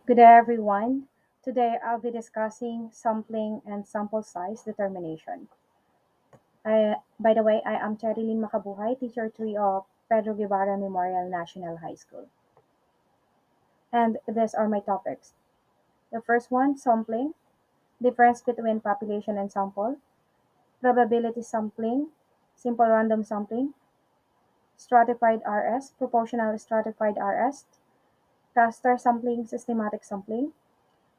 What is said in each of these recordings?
Good day, everyone. Today I'll be discussing sampling and sample size determination. By the way, I am Cherilyn Makabuhay, Teacher 3 of Pedro Guevara Memorial National High School. And these are my topics. The first one, sampling, difference between population and sample, probability sampling, simple random sampling, stratified RS, proportional stratified RS, cluster sampling, systematic sampling,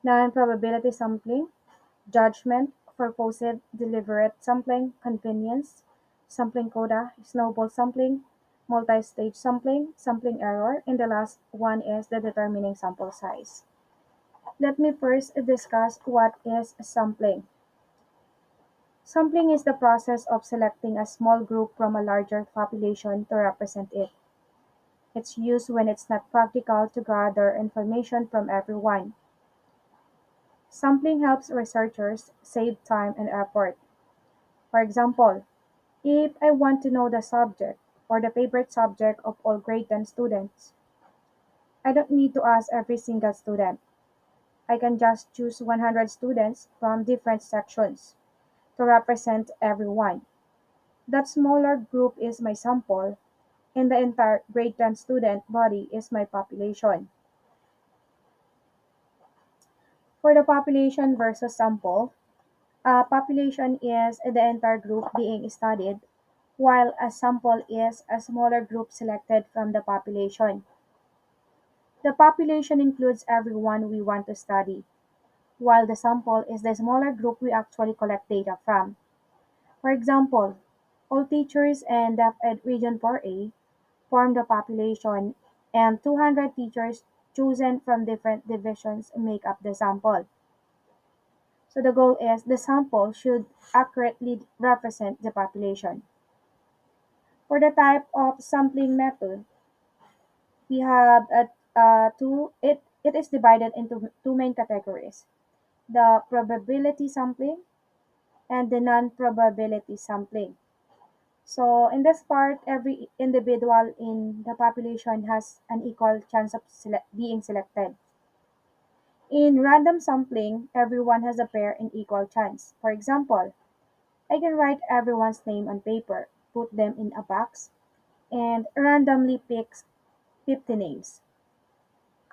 non-probability sampling, judgment, purposed deliberate sampling, convenience, sampling coda, snowball sampling, multi-stage sampling, sampling error, and the last one is the determining sample size. Let me first discuss what is sampling. Sampling is the process of selecting a small group from a larger population to represent it. It's used when it's not practical to gather information from everyone. Sampling helps researchers save time and effort. For example, if I want to know the subject or the favorite subject of all grade 10 students, I don't need to ask every single student. I can just choose 100 students from different sections to represent everyone. That smaller group is my sample, and the entire grade 10 student body is my population. For the population versus sample, a population is the entire group being studied, while a sample is a smaller group selected from the population. The population includes everyone we want to study, while the sample is the smaller group we actually collect data from. For example, all teachers in DepEd Region 4A form the population, and 200 teachers chosen from different divisions make up the sample. So the goal is the sample should accurately represent the population. For the type of sampling method, we have it is divided into two main categories: the probability sampling and the non-probability sampling. So in this part, every individual in the population has an equal chance of being selected. In random sampling, everyone has a fair and equal chance. For example, I can write everyone's name on paper, put them in a box, and randomly pick 50 names.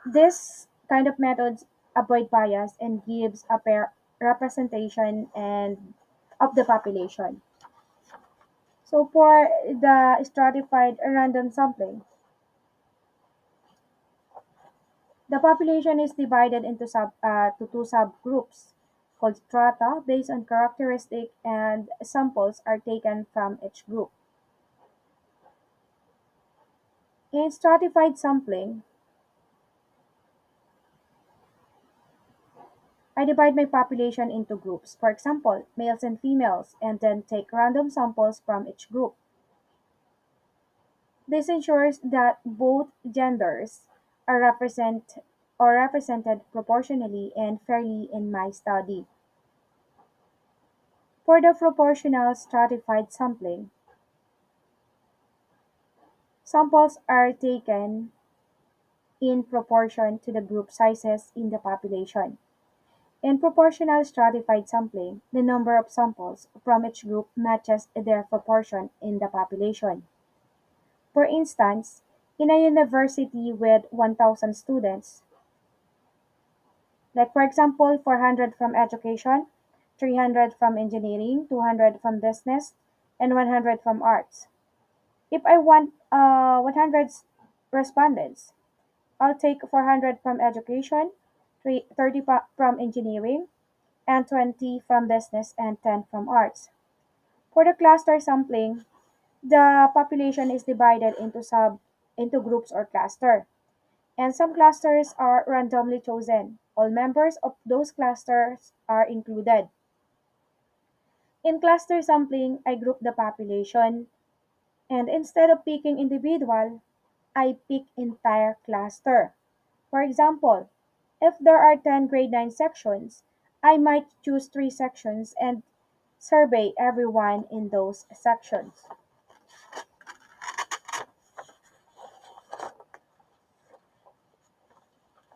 This kind of methods avoid bias and gives a fair representation and of the population. So for the stratified random sampling, the population is divided into to two subgroups called strata based on characteristic, and samples are taken from each group. In stratified sampling, I divide my population into groups, for example, males and females, and then take random samples from each group. This ensures that both genders are represented proportionally and fairly in my study. For the proportional stratified sampling, samples are taken in proportion to the group sizes in the population. In proportional stratified sampling, the number of samples from each group matches their proportion in the population. For instance, in a university with 1,000 students, like for example 400 from education, 300 from engineering, 200 from business, and 100 from arts. If I want 100 respondents, I'll take 400 from education, 30 from engineering, and 20 from business and 10 from arts. For the cluster sampling, the population is divided into groups or cluster, and some clusters are randomly chosen. All members of those clusters are included. In cluster sampling, I group the population, and instead of picking individual, I pick entire cluster. For example, if there are 10 grade 9 sections, I might choose 3 sections and survey everyone in those sections.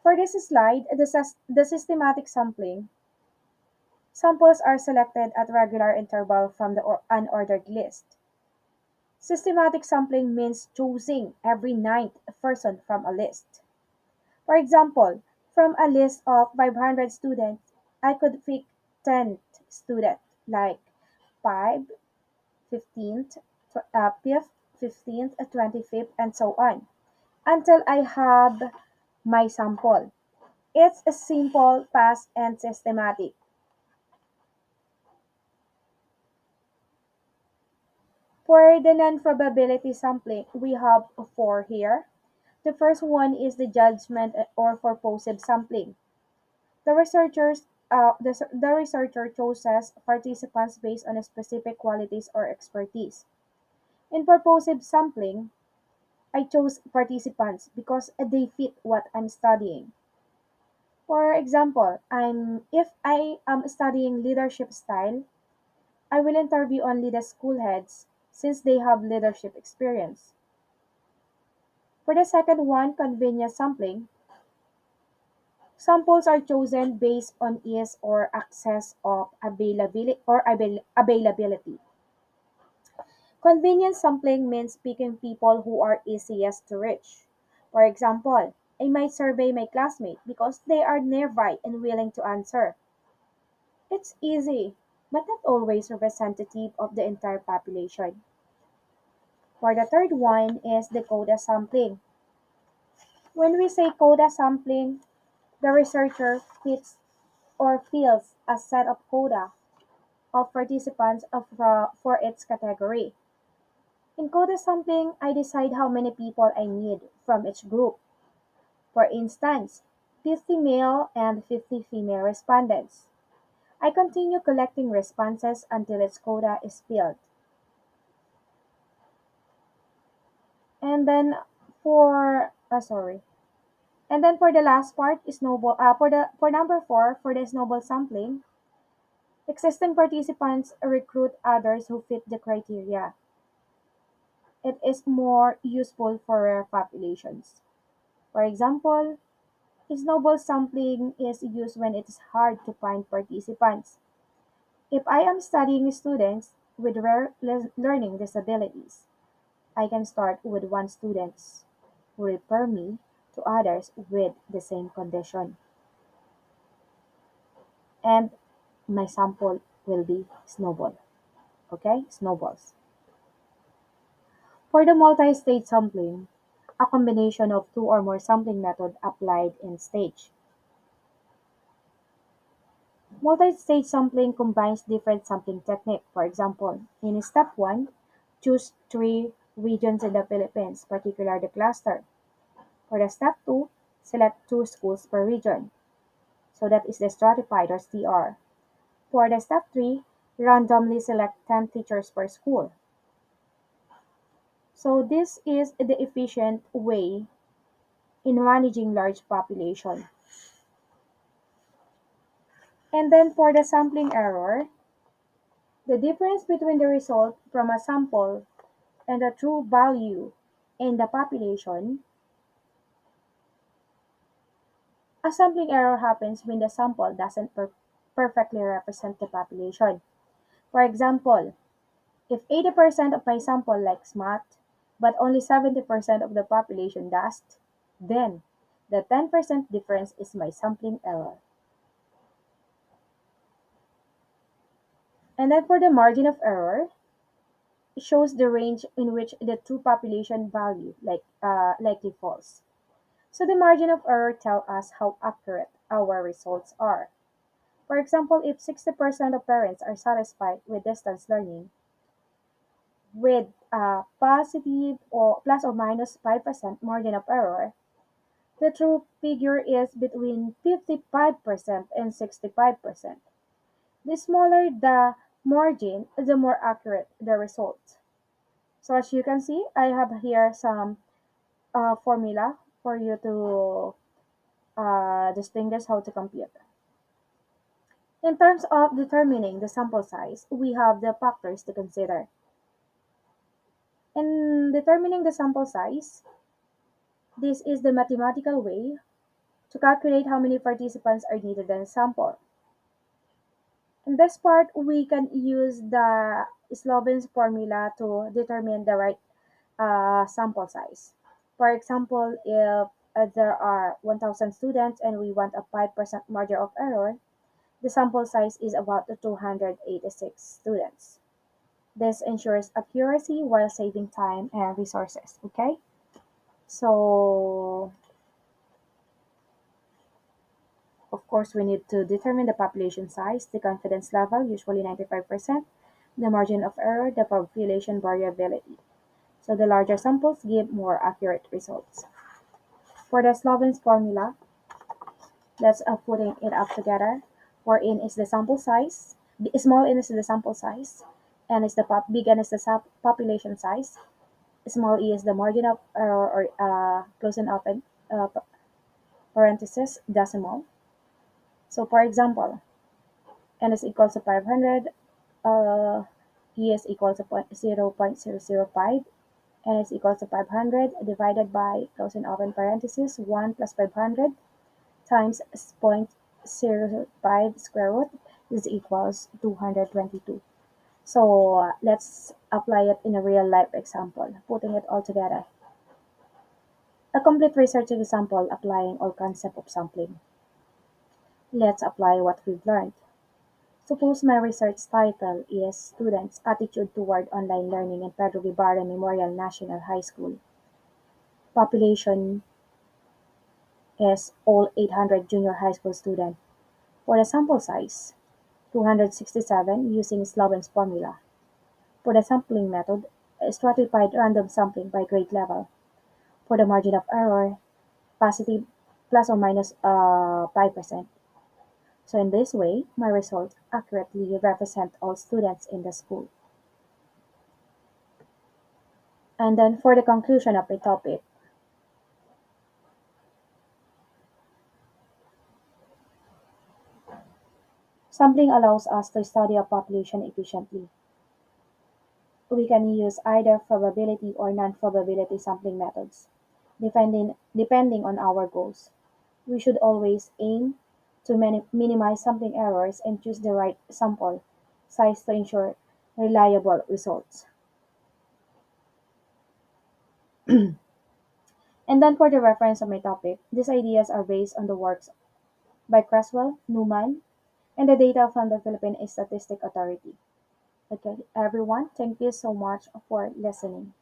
For this slide, the systematic sampling, samples are selected at regular interval from the unordered list. Systematic sampling means choosing every ninth person from a list. For example, from a list of 500 students, I could pick 10th student, like 5, 15th, 5th, 15th, 25th, and so on, until I have my sample. It's a simple, fast, and systematic. For the non-probability sampling, we have four here. The first one is the judgment or purposive sampling. The researcher chooses participants based on specific qualities or expertise. In purposive sampling, I chose participants because they fit what I'm studying. For example, if I am studying leadership style, I will interview only the school heads since they have leadership experience. For the second one, convenience sampling, samples are chosen based on ease or access of availability. Convenience sampling means picking people who are easiest to reach. For example, I might survey my classmate because they are nearby and willing to answer. It's easy, but not always representative of the entire population. For the third one is the coda sampling. When we say coda sampling, the researcher fits or fills a set of quota of participants for its category. In quota sampling, I decide how many people I need from each group. For instance, 50 male and 50 female respondents. I continue collecting responses until its quota is filled. And then for sorry. And then for the last part is snowball for number 4 for the snowball sampling, existing participants recruit others who fit the criteria. It is more useful for rare populations. For example, snowball sampling is used when it is hard to find participants. If I am studying students with rare learning disabilities, I can start with one student who refer me to others with the same condition, and my sample will be snowball. Okay, snowballs. For the multi-stage sampling, a combination of two or more sampling method applied in stage. Multi-stage sampling combines different sampling technique. For example, in step 1, choose 3 regions in the Philippines, particularly the cluster. For the step 2, select 2 schools per region. So that is the stratified or STR. For the step 3, randomly select 10 teachers per school. So this is the efficient way in managing large population. And then for the sampling error, the difference between the result from a sample and the true value in the population, a sampling error happens when the sample doesn't perfectly represent the population. For example, if 80% of my sample likes math, but only 70% of the population does, then the 10% difference is my sampling error. And then for the margin of error, it shows the range in which the true population value likely falls. So the margin of error tells us how accurate our results are. For example, if 60% of parents are satisfied with distance learning with a positive or plus or minus 5% margin of error, the true figure is between 55% and 65%. The smaller the margin, the more accurate the result. So as you can see, I have here some formula for you to distinguish how to compute. In terms of determining the sample size, we have the factors to consider. In determining the sample size, this is the mathematical way To calculate how many participants are needed in a sample. In this part, we can use the Sloven's formula to determine the right sample size. For example, if there are 1,000 students and we want a 5% margin of error, the sample size is about 286 students. This ensures accuracy while saving time and resources. Okay, so of course we need to determine the population size, the confidence level, usually 95%, the margin of error, the population variability. So the larger samples give more accurate results. For the Sloven's formula, let's putting it up together. Where n is the sample size, small n is the sample size, n is the big n is the population size, small e is the margin of error or close and open parenthesis decimal. So for example, n is equal to 500, uh, e is equal to 0.005, n is equal to 500 divided by close and open parenthesis 1 plus 500 times 0.05 square root is equals 222. So let's apply it in a real life example, putting it all together. A complete research example applying all concept of sampling. Let's apply what we've learned. Suppose my research title is Students' Attitude Toward Online Learning in Pedro Guevara Memorial National High School. Population is all 800 junior high school students. For the sample size, 267 using Sloven's formula. For the sampling method, stratified random sampling by grade level. For the margin of error, positive plus or minus 5%. So in this way, my results accurately represent all students in the school. And then for the conclusion of the topic, sampling allows us to study a population efficiently. We can use either probability or non-probability sampling methods, depending on our goals. We should always aim to minimize sampling errors and choose the right sample size to ensure reliable results. And then for the reference of my topic, these ideas are based on the works by Creswell, Newman, and the data from the Philippine Statistic Authority. Okay, everyone, thank you so much for listening.